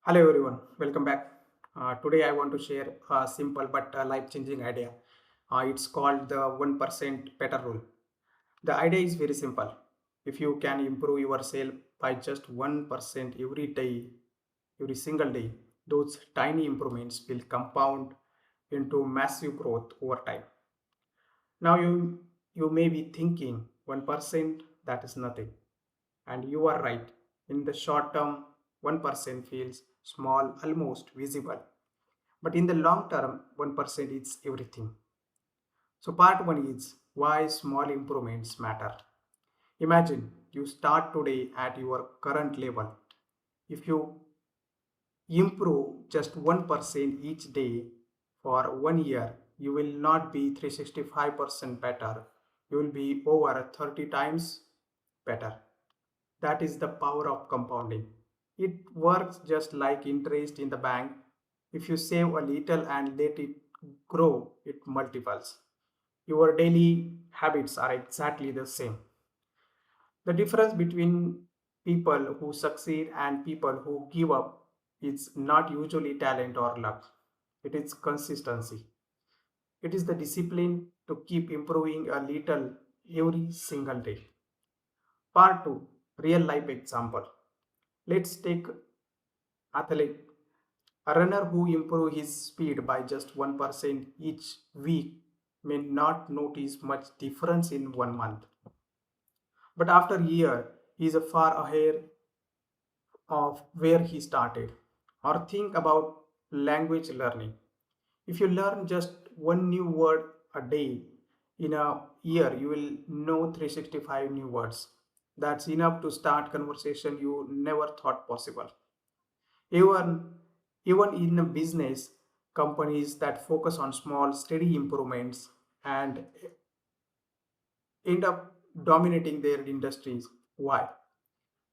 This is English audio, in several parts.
Hello everyone, welcome back. Today I want to share a simple but life-changing idea. It's called the 1% better rule. The idea is very simple. If you can improve yourself by just 1% every day, every single day, those tiny improvements will compound into massive growth over time. Now you may be thinking 1% that is nothing. And you are right. In the short term, 1% feels small, almost visible. But in the long term, 1% is everything. So, part one is why small improvements matter. Imagine you start today at your current level. If you improve just 1% each day for 1 year, you will not be 365% better. You will be over 30 times better. That is the power of compounding. It works just like interest in the bank. If you save a little and let it grow, it multiples. Your daily habits are exactly the same. The difference between people who succeed and people who give up is not usually talent or luck. It is consistency. It is the discipline to keep improving a little every single day. Part 2, real life example. Let's take athlete, a runner who improves his speed by just 1% each week may not notice much difference in 1 month. But after a year, he is far ahead of where he started. Or think about language learning. If you learn just one new word a day, in a year you will know 365 new words. That's enough to start conversation you never thought possible. Even, even in a business, companies that focus on small, steady improvements and end up dominating their industries. Why?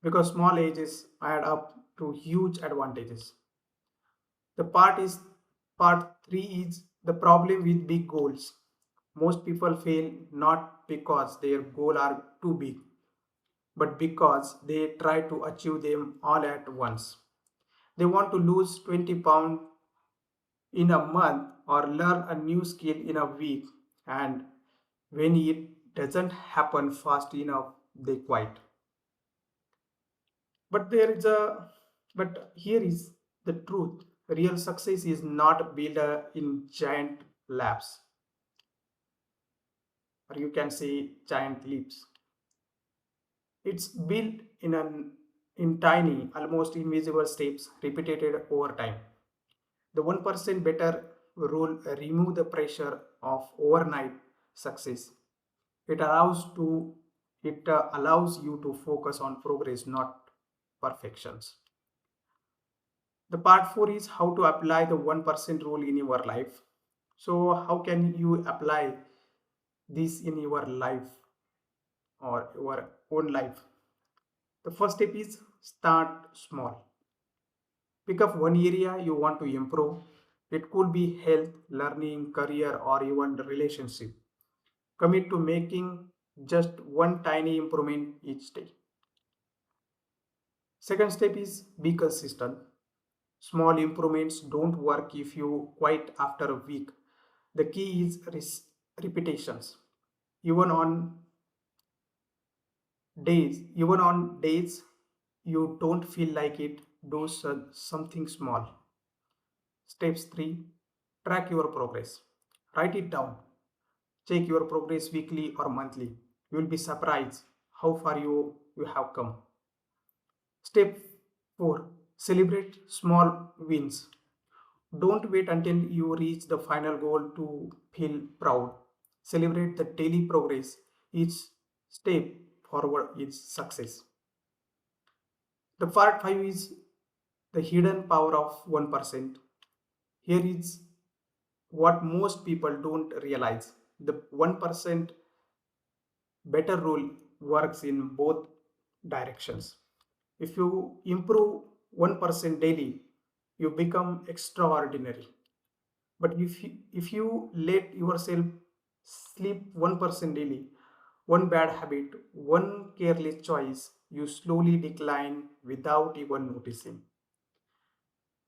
Because small ages add up to huge advantages. The part three is the problem with big goals. Most people fail not because their goals are too big, but because they try to achieve them all at once. They want to lose 20 pounds in a month or learn a new skill in a week, and when it doesn't happen fast enough they quit. But here is the truth. Real success is not built in giant labs, or you can say giant leaps. It's built in tiny, almost invisible steps repeated over time. The 1% better rule remove the pressure of overnight success. It allows to it allows you to focus on progress, not perfections. The part 4 is how to apply the 1% rule in your life. So how can you apply this in your life or your own life? The first step is start small. Pick up one area you want to improve. It could be health, learning, career, or even relationship. Commit to making just one tiny improvement each day. Second step is be consistent. Small improvements don't work if you quit after a week. The key is repetitions. Even on even on days you don't feel like it, do something small. Steps 3, track your progress. Write it down. Check your progress weekly or monthly. You will be surprised how far you have come. Step 4, celebrate small wins. Don't wait until you reach the final goal to feel proud. Celebrate the daily progress. Each step forward is success. The part 5 is the hidden power of 1%. Here is what most people don't realize. The 1% better rule works in both directions. If you improve 1% daily, you become extraordinary. But if you let yourself sleep 1% daily, one bad habit, one careless choice, you slowly decline without even noticing.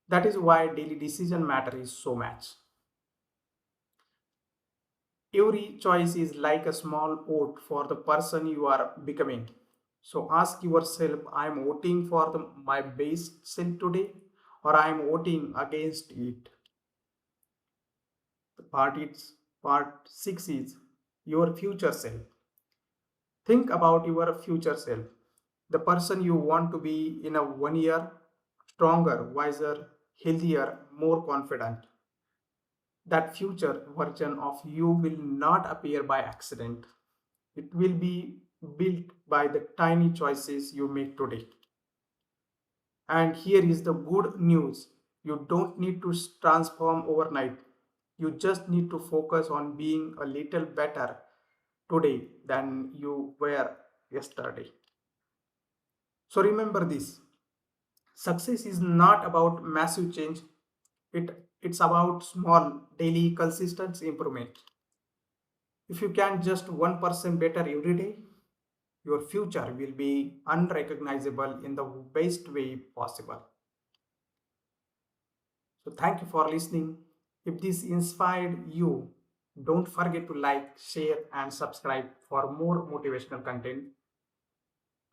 That is why daily decision matter is so much. Every choice is like a small vote for the person you are becoming. So ask yourself, I am voting for my best self today or I am voting against it. Part 6 is your future self. Think about your future self, the person you want to be in a 1 year, stronger, wiser, healthier, more confident. That future version of you will not appear by accident. It will be built by the tiny choices you make today. And here is the good news, you don't need to transform overnight. You just need to focus on being a little better today than you were yesterday. So remember this, success is not about massive change, it's about small, daily, consistent improvement. If you can just 1% better every day, your future will be unrecognizable in the best way possible. So, thank you for listening. If this inspired you, don't forget to like, share, and subscribe for more motivational content.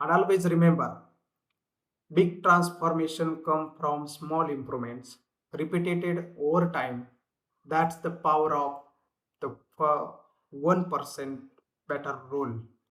And always remember, big transformation come from small improvements repeated over time. That's the power of the 1% better rule.